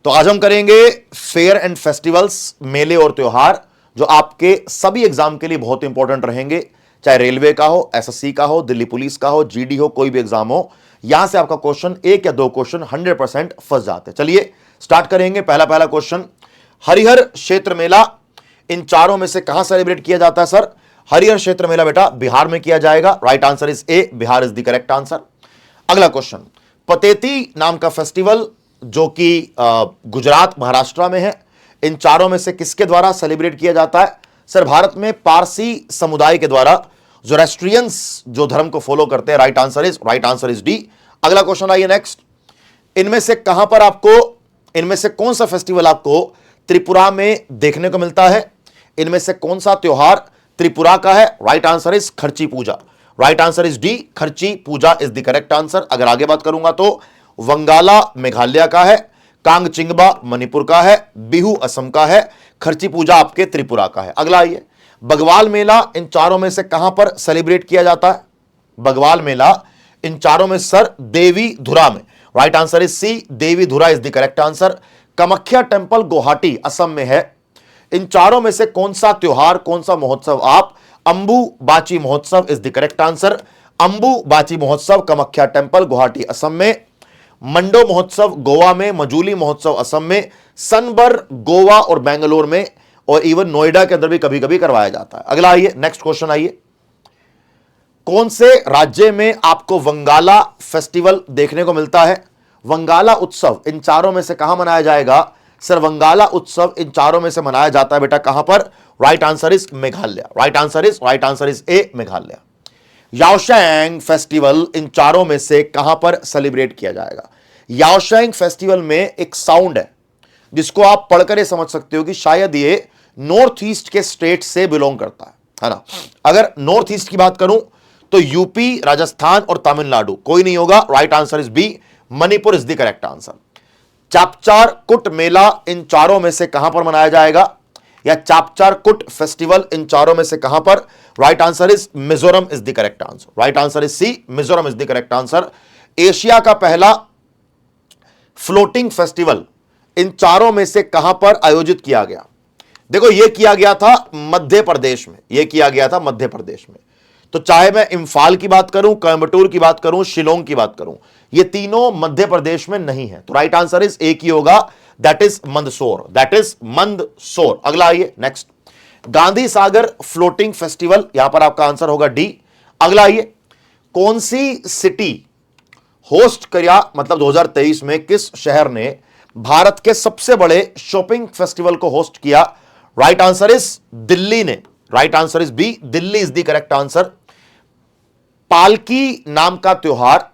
तो आज हम करेंगे फेयर एंड फेस्टिवल्स, मेले और त्योहार, जो आपके सभी एग्जाम के लिए बहुत इंपॉर्टेंट रहेंगे। चाहे रेलवे का हो, एसएससी का हो, दिल्ली पुलिस का हो, जीडी हो, कोई भी एग्जाम हो, यहां से आपका क्वेश्चन एक या दो क्वेश्चन 100% फंस जाते हैं। चलिए स्टार्ट करेंगे। पहला क्वेश्चन, हरिहर क्षेत्र मेला इन चारों में से कहां सेलिब्रेट किया जाता है? सर, हरिहर क्षेत्र मेला बेटा बिहार में किया जाएगा। Right answer is A, Bihar is the correct answer. अगला क्वेश्चन, पतेती नाम का फेस्टिवल जो कि गुजरात महाराष्ट्र में है, इन चारों में से किसके द्वारा सेलिब्रेट किया जाता है? सर, भारत में पारसी समुदाय के द्वारा, जोरास्ट्रियंस जो धर्म को फॉलो करते हैं। Right answer is D. अगला क्वेश्चन आइए नेक्स्ट, इनमें से कहां पर आपको, इनमें से कौन सा फेस्टिवल आपको त्रिपुरा में देखने को मिलता है? इनमें से कौन सा त्योहार त्रिपुरा का है? राइट आंसर इज खर्ची पूजा। राइट आंसर इज डी, खर्ची पूजा इज द करेक्ट आंसर। अगर आगे बात करूंगा तो वंगाला मेघालय का है, कांगचिंगबा मणिपुर का है, बिहू असम का है, खर्ची पूजा आपके त्रिपुरा का है। अगला आइए, बगवाल मेला इन चारों में से कहां पर सेलिब्रेट किया जाता है? बगवाल मेला इन चारों में सर देवी धुरा में। राइट आंसर इज सी, देवी धुरा is the correct answer. Kamakhya temple Guwahati Assam में है। इन चारों में से कौन सा त्योहार, कौन सा महोत्सव आप? अंबु बाची महोत्सव इज द करेक्ट आंसर। अंबु बाची महोत्सव कामाख्या टेंपल गुवाहाटी असम में, मंडो महोत्सव गोवा में, मजूली महोत्सव असम में, सनबर गोवा और बेंगलोर में, और इवन नोएडा के अंदर भी कभी कभी करवाया जाता है। अगला आइए, नेक्स्ट क्वेश्चन आइए, कौन से राज्य में आपको वंगाला फेस्टिवल देखने को मिलता है? वंगाला उत्सव इन चारों में से कहां मनाया जाएगा? सर, वंगाला उत्सव इन चारों में से मनाया जाता है बेटा कहां पर? Right answer is Meghalaya. Right answer is A, Meghalaya. Yaoshang festival इन चारों में से कहां पर सेलिब्रेट किया जाएगा? याओशेंग फेस्टिवल में एक साउंड है जिसको आप पढ़कर समझ सकते हो कि शायद ये नॉर्थ ईस्ट के स्टेट से बिलोंग करता है ना। अगर नॉर्थ ईस्ट की बात करूं तो यूपी, राजस्थान और तमिलनाडु, कोई नहीं होगा। Right answer is B, Manipur is the correct answer. Chapchar कुट मेला इन चारों में से कहां पर मनाया जाएगा? या चापचार कुट फेस्टिवल इन चारों में से कहां पर? Right answer is Mizoram is the correct answer. Right answer is C, Mizoram is the correct answer. Asia का पहला फ्लोटिंग फेस्टिवल इन चारों में से कहां पर आयोजित किया गया? देखो, यह किया गया था मध्य प्रदेश में, यह किया गया था मध्य प्रदेश में। तो चाहे मैं इंफाल की बात करूं, कोयम्बटूर की बात करूं, शिलोंग की बात करूं, ये तीनों मध्य प्रदेश में नहीं है। तो राइट आंसर इज एक ही होगा, that is Mandsaur, that is Mandsaur. अगला आइए next, Gandhi Sagar floating festival, यहां पर आपका आंसर होगा डी। अगला आइए, कौन सी सिटी होस्ट किया, मतलब 2023 में किस शहर ने भारत के सबसे बड़े शॉपिंग फेस्टिवल को होस्ट किया? राइट आंसर इज दिल्ली ने। Right answer is B, Delhi is the correct answer. Palki नाम का त्योहार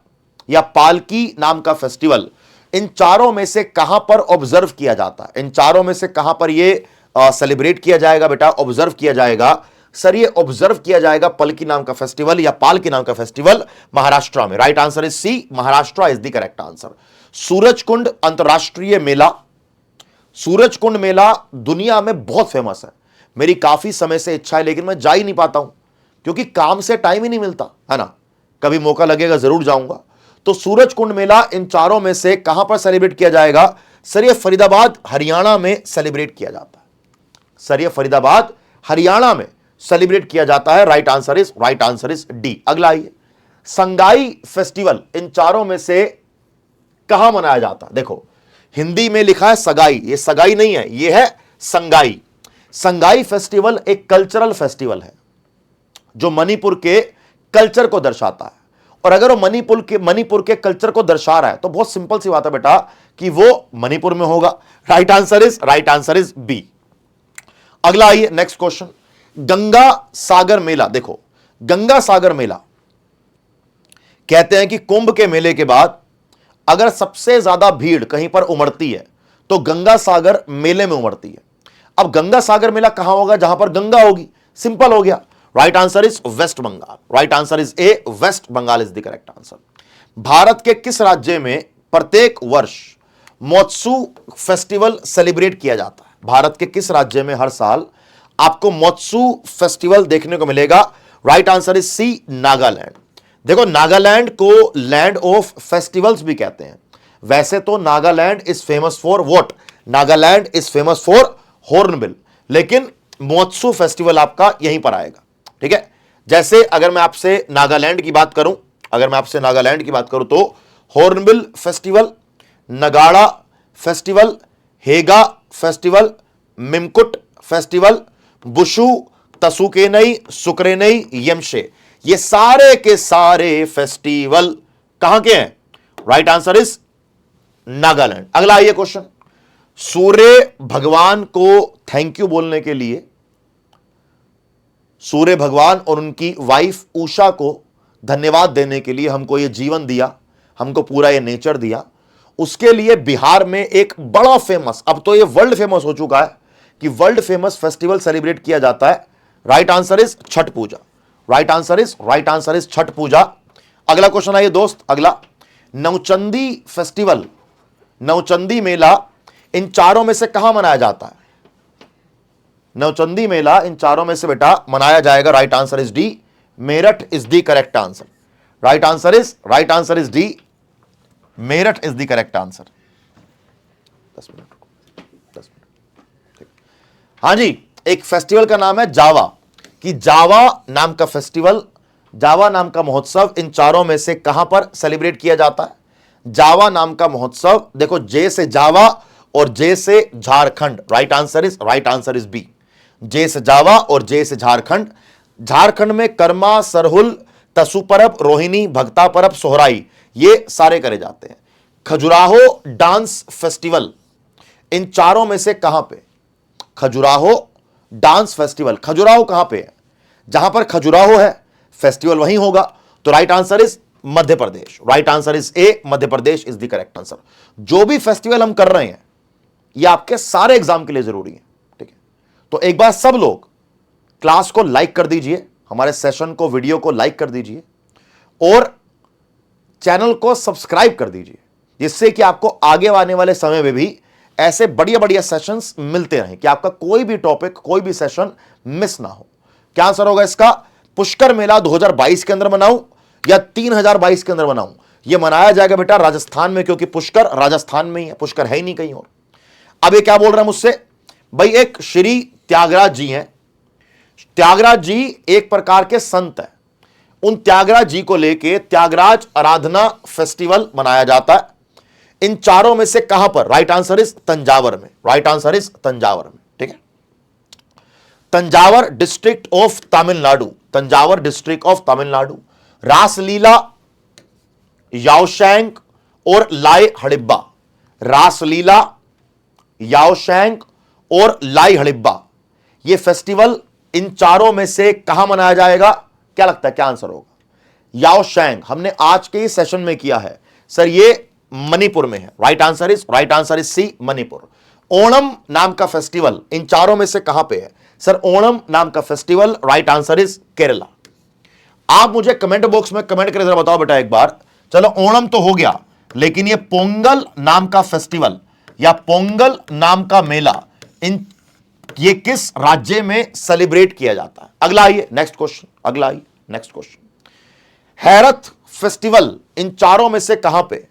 या पालकी नाम का फेस्टिवल इन चारों में से कहां पर ऑब्जर्व किया जाता है? इन चारों में से कहां पर यह सेलिब्रेट किया जाएगा बेटा, ऑब्जर्व किया जाएगा? सर, ये ऑब्जर्व किया जाएगा पलकी नाम का फेस्टिवल या पालकी नाम का फेस्टिवल महाराष्ट्र में। Right answer is C, Maharashtra is the correct answer. Surajkund अंतरराष्ट्रीय मेला, सूरजकुंड मेला दुनिया में बहुत फेमस है। मेरी काफी समय से इच्छा है लेकिन मैं जा ही नहीं पाता हूं क्योंकि काम से टाइम ही नहीं मिलता है ना। कभी मौका लगेगा जरूर जाऊंगा। तो सूरजकुंड मेला इन चारों में से कहां पर सेलिब्रेट किया जाएगा? सर, ये फरीदाबाद हरियाणा में सेलिब्रेट किया जाता है। सर, ये फरीदाबाद हरियाणा में सेलिब्रेट किया जाता है। Right answer is D. अगला आइए, संगाई फेस्टिवल इन चारों में से कहां मनाया जाता है? देखो, हिंदी में लिखा है सगाई, ये सगाई नहीं है, ये है संगाई। संगाई फेस्टिवल एक कल्चरल फेस्टिवल है जो मणिपुर के कल्चर को दर्शाता है। और अगर वो मणिपुर के कल्चर को दर्शा रहा है तो बहुत सिंपल सी बात है बेटा कि वो मणिपुर में होगा। Right answer is B. अगला आइए, नेक्स्ट क्वेश्चन, गंगा सागर मेला। देखो, गंगा सागर मेला कहते हैं कि कुंभ के मेले के बाद अगर सबसे ज्यादा भीड़ कहीं पर उमड़ती है तो गंगा सागर मेले में उमड़ती है। अब गंगा सागर मेला कहां होगा? जहां पर गंगा होगी। सिंपल हो गया। Right answer is West Bengal. Right answer is A, West Bengal is the correct answer. Bharat के किस राज्य में प्रत्येक वर्ष मोत्सू फेस्टिवल सेलिब्रेट किया जाता है? भारत के किस राज्य में हर साल आपको मोत्सू फेस्टिवल देखने को मिलेगा? Right answer is C, Nagaland. देखो, नागालैंड को लैंड ऑफ फेस्टिवल्स भी कहते हैं। वैसे तो Nagaland is famous for what? Nagaland is famous for hornbill, लेकिन महोत्सव फेस्टिवल आपका यहीं पर आएगा। ठीक है, जैसे अगर मैं आपसे नागालैंड की बात करूं, तो हॉर्नबिल फेस्टिवल, नगाड़ा फेस्टिवल, हेगा फेस्टिवल, मिमकुट फेस्टिवल, बुशु, तसुकेनई, सुकरेनई, यमशे, ये सारे के सारे फेस्टिवल कहां के हैं? Right answer is Nagaland. अगला आइए क्वेश्चन, सूर्य भगवान को थैंक यू बोलने के लिए, सूर्य भगवान और उनकी वाइफ उषा को धन्यवाद देने के लिए हमको ये जीवन दिया, हमको पूरा ये नेचर दिया, उसके लिए बिहार में एक बड़ा फेमस, अब तो ये वर्ल्ड फेमस हो चुका है कि वर्ल्ड फेमस फेस्टिवल सेलिब्रेट किया जाता है। Right answer is Chhath Puja. Right answer is Chhath Puja. अगला क्वेश्चन आइए दोस्त, अगला, नवचंदी फेस्टिवल, नवचंदी मेला इन चारों में से कहां मनाया जाता है? नवचंदी मेला इन चारों में से बेटा मनाया जाएगा। Right answer is D, Meerut is the correct answer. Right answer is D, Meerut is the correct answer. 10 minute. हां जी, एक फेस्टिवल का नाम है जावा, कि जावा नाम का फेस्टिवल, जावा नाम का महोत्सव इन चारों में से कहां पर सेलिब्रेट किया जाता है? जावा नाम का महोत्सव, देखो जे से जावा और जे से Jharkhand. Right answer is B, जे से जावा और जे से झारखंड। झारखंड में कर्मा, सरहुल, तसु परब, रोहिणी, भक्ता परब, सोहराई, ये सारे करे जाते हैं। खजुराहो डांस फेस्टिवल इन चारों में से कहां पे? खजुराहो डांस फेस्टिवल, खजुराहो कहां पे है? जहां पर खजुराहो है फेस्टिवल वहीं होगा, तो right answer is Madhya Pradesh. Right answer is A, Madhya Pradesh is the correct answer. जो भी फेस्टिवल हम कर रहे हैं ये आपके सारे एग्जाम के लिए जरूरी है। ठीक है, तो एक बार सब लोग क्लास को लाइक कर दीजिए, हमारे सेशन को, वीडियो को लाइक कर दीजिए और चैनल को सब्सक्राइब कर दीजिए, जिससे कि आपको आगे आने वाले समय में भी ऐसे बढ़िया बढ़िया सेशंस मिलते रहें, कि आपका कोई भी टॉपिक, कोई भी सेशन मिस ना हो। क्या आंसर होगा इसका? पुष्कर मेला 2022 के अंदर मनाऊं या 3022 के अंदर मनाऊं? यह मनाया जाएगा बेटा राजस्थान में, क्योंकि पुष्कर राजस्थान में ही है, पुष्कर है ही नहीं कहीं और। अब ये क्या बोल रहा है मुझसे? भाई एक श्री त्यागराज जी हैं, त्यागराज जी एक प्रकार के संत हैं, उन त्यागराज जी को लेके त्यागराज आराधना फेस्टिवल मनाया जाता है। इन चारों में से कहां पर? राइट आंसर इज तंजावर में। राइट आंसर इज तंजावर में। ठीक है, Thanjavur district of Tamil Nadu, Thanjavur district of Tamil Nadu. Raslila, Yaoshang और लाई हड़िब्बा, रासलीला, याओशैंग और लाई हड़िब्बा, ये फेस्टिवल इन चारों में से कहां मनाया जाएगा? क्या लगता है क्या आंसर होगा? याओशैंग हमने आज के ही सेशन में किया है सर, ये मणिपुर में है। Right answer is C, Manipur. Onam नाम का फेस्टिवल इन चारों में से कहां पे है? सर ओणम नाम का festival, right answer is Kerala. आप मुझे कमेंट बॉक्स में कमेंट करके जरा बताओ बेटा एक बार। चलो ओणम तो हो गया, लेकिन ये पोंगल नाम का फेस्टिवल या पोंगल नाम का मेला इन ये किस राज्य में सेलिब्रेट किया जाता है? अगला आइए नेक्स्ट क्वेश्चन, हैरत फेस्टिवल इन चारों में से कहां पे?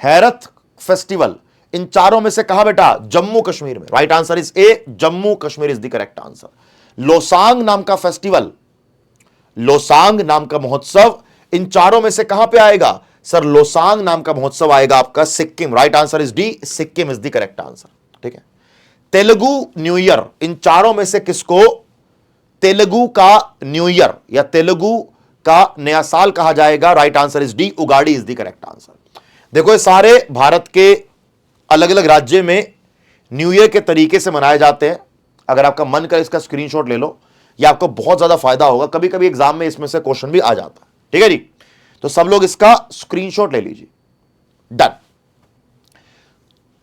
हैरत फेस्टिवल इन चारों में से कहां बेटा? जम्मू कश्मीर में। Right answer is A, Jammu Kashmir is the correct answer. Losoong नाम का फेस्टिवल, लोसांग नाम का महोत्सव इन चारों में से कहां पे आएगा? सर लोसांग नाम का महोत्सव आएगा आपका Sikkim. Right answer is D, Sikkim is the correct answer. ठीक है, तेलुगु न्यू ईयर इन चारों में से किसको तेलुगु का न्यू ईयर या तेलुगु का नया साल कहा जाएगा? Right answer is D, Ugadi is the correct answer. देखो ये सारे भारत के अलग अलग राज्य में न्यू ईयर के तरीके से मनाए जाते हैं। अगर आपका मन करे इसका स्क्रीनशॉट ले लो, यह आपको बहुत ज्यादा फायदा होगा। कभी कभी एग्जाम में इसमें से क्वेश्चन भी आ जाता है। ठीक है जी, तो सब लोग इसका स्क्रीनशॉट ले लीजिए। Done.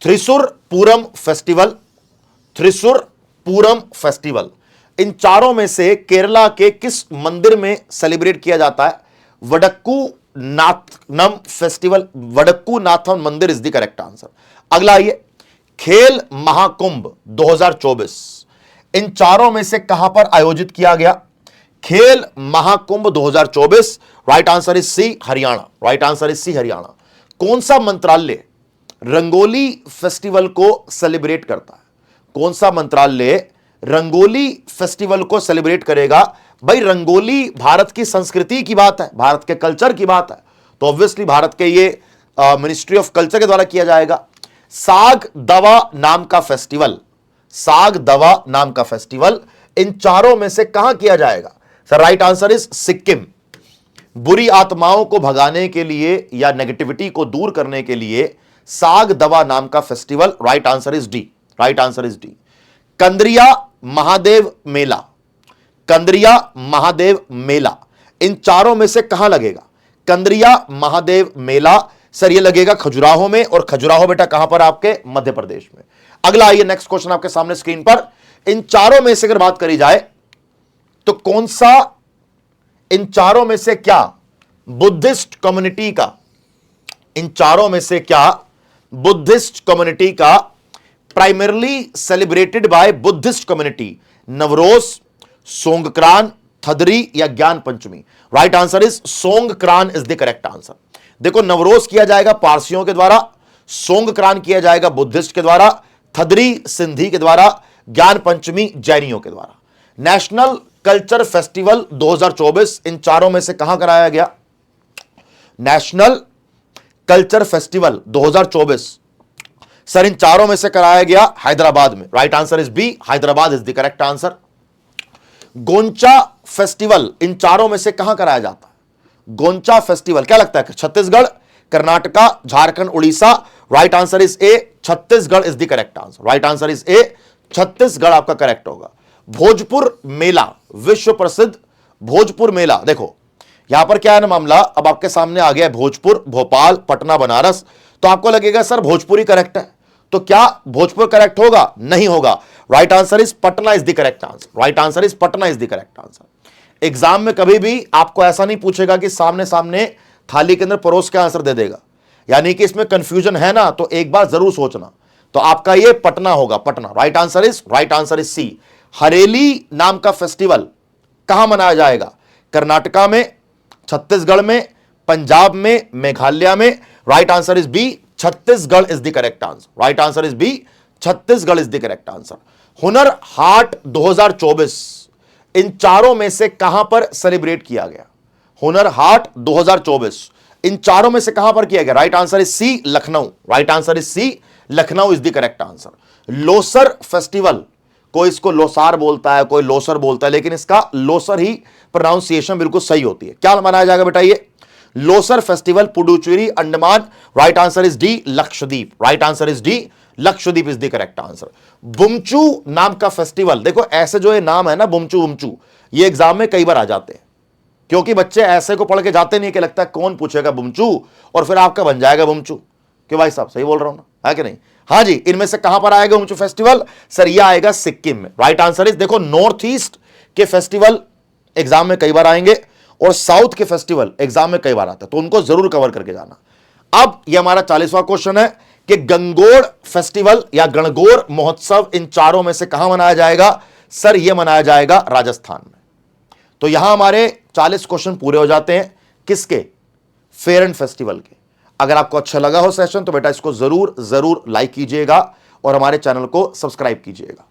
Thrissur Pooram festival, Thrissur Pooram festival इन चारों में से केरला के किस मंदिर में सेलिब्रेट किया जाता है? वडक्कू नाथनम फेस्टिवल, वडक्कू नाथम मंदिर इज द करेक्ट आंसर। अगला आइए, खेल महाकुंभ 2024 इन चारों में से कहां पर आयोजित किया गया? Khel Mahakumbh 2024, right answer is C, Haryana. Right answer is C, Haryana. कौन सा मंत्रालय रंगोली फेस्टिवल को सेलिब्रेट करता है? कौन सा मंत्रालय रंगोली फेस्टिवल को सेलिब्रेट करेगा? भाई रंगोली भारत की संस्कृति की बात है, भारत के कल्चर की बात है, तो ऑब्वियसली भारत के ये मिनिस्ट्री ऑफ कल्चर के द्वारा किया जाएगा। साग दवा नाम का फेस्टिवल, साग दवा नाम का फेस्टिवल इन चारों में से कहां किया जाएगा? Sir right answer is Sikkim. बुरी आत्माओं को भगाने के लिए या नेगेटिविटी को दूर करने के लिए साग दवा नाम का festival, right answer is D, right answer is D. Kandariya Mahadev Mela, Kandariya Mahadev Mela इन चारों में से कहां लगेगा? कंद्रिया महादेव मेला सर ये लगेगा खजुराहो में, और खजुराहो बेटा कहां पर? आपके मध्य प्रदेश में। अगला आइए नेक्स्ट क्वेश्चन आपके सामने स्क्रीन पर। इन चारों में से अगर बात करी जाए तो कौन सा, इन चारों में से क्या बुद्धिस्ट कम्युनिटी का, इन चारों में से क्या बुद्धिस्ट कम्युनिटी का primarily celebrated by Buddhist community? Navroz, Songkran, Thadri या Gyan Panchami? Right answer is Songkran is the correct answer. देखो नवरोज किया जाएगा पारसियों के द्वारा, सोंगक्रान किया जाएगा बुद्धिस्ट के द्वारा, थदरी सिंधी के द्वारा, ज्ञान पंचमी जैनियों के द्वारा। नेशनल कल्चर फेस्टिवल 2024 इन चारों में से कहां कराया गया? नेशनल कल्चर फेस्टिवल 2024 सर इन चारों में से कराया गया हैदराबाद में। Right answer is B, Hyderabad is the correct answer. Goncha festival इन चारों में से कहां कराया जाता है? गोंचा फेस्टिवल क्या लगता है? Chhattisgarh, Karnataka, Jharkhand, Orissa? Right answer is A, Chhattisgarh is the correct answer. Right answer is ए, छत्तीसगढ़ आपका करेक्ट होगा। भोजपुर मेला, विश्व प्रसिद्ध भोजपुर मेला, देखो यहां पर क्या है ना मामला, अब आपके सामने आ गया भोजपुर, भोपाल, पटना, बनारस, तो आपको लगेगा सर भोजपुरी करेक्ट है, तो क्या भोजपुर करेक्ट होगा? नहीं होगा। Right answer is Patna is the correct answer. Right answer is Patna is the correct answer. Exam में कभी भी आपको ऐसा नहीं पूछेगा कि सामने सामने थाली के अंदर परोस के आंसर दे देगा, यानी कि इसमें कंफ्यूजन है ना, तो एक बार जरूर सोचना। तो आपका ये पटना होगा, Patna. Right answer is C. Hareli नाम का फेस्टिवल कहां मनाया जाएगा? कर्नाटका में, छत्तीसगढ़ में, पंजाब में, मेघालय में? Right answer is B, Chhattisgarh is the correct answer. Right answer is B, Chhattisgarh is the correct answer. Hunar Haat 2024 इन चारों में से कहां पर सेलिब्रेट किया गया? हुनर हाट 2024 इन चारों में से कहां पर किया गया? Right answer is C, Lucknow. Right answer is C, Lucknow is the correct answer. Losar festival, कोई इसको लोसार बोलता है, कोई लोसर बोलता है, लेकिन इसका लोसर ही प्रोनाउंसिएशन बिल्कुल सही होती है। क्या मनाया जाएगा बेटा ये? Losar festival Puducherry, Andaman. Right answer is D, Lakshadweep. Right answer is D, Lakshadweep is the correct answer. Bumchu नाम का फेस्टिवल, देखो ऐसे जो ये नाम है ना बुमचू बुमचू, ये एग्जाम में कई बार आ जाते हैं, क्योंकि बच्चे ऐसे को पढ़ के जाते नहीं कि लगता है कौन पूछेगा बुमचू, और फिर आपका बन जाएगा बुमचू। कि भाई साहब सही बोल रहा हूं ना, है कि नहीं? हाँ जी, इनमें से कहां पर आएगा बुमचू फेस्टिवल? सर ये आएगा सिक्किम में। राइट आंसर इज, देखो नॉर्थ ईस्ट के फेस्टिवल एग्जाम में कई बार आएंगे और साउथ के फेस्टिवल एग्जाम में कई बार आते हैं, तो उनको जरूर कवर करके जाना। अब ये हमारा 40वां क्वेश्चन है कि गंगोड़ फेस्टिवल या गणगौर महोत्सव इन चारों में से कहां मनाया जाएगा? सर यह मनाया जाएगा राजस्थान में। तो यहां हमारे 40 क्वेश्चन पूरे हो जाते हैं, किसके? फेयर एंड फेस्टिवल के। अगर आपको अच्छा लगा हो सेशन तो बेटा इसको जरूर लाइक कीजिएगा और हमारे चैनल को सब्सक्राइब कीजिएगा।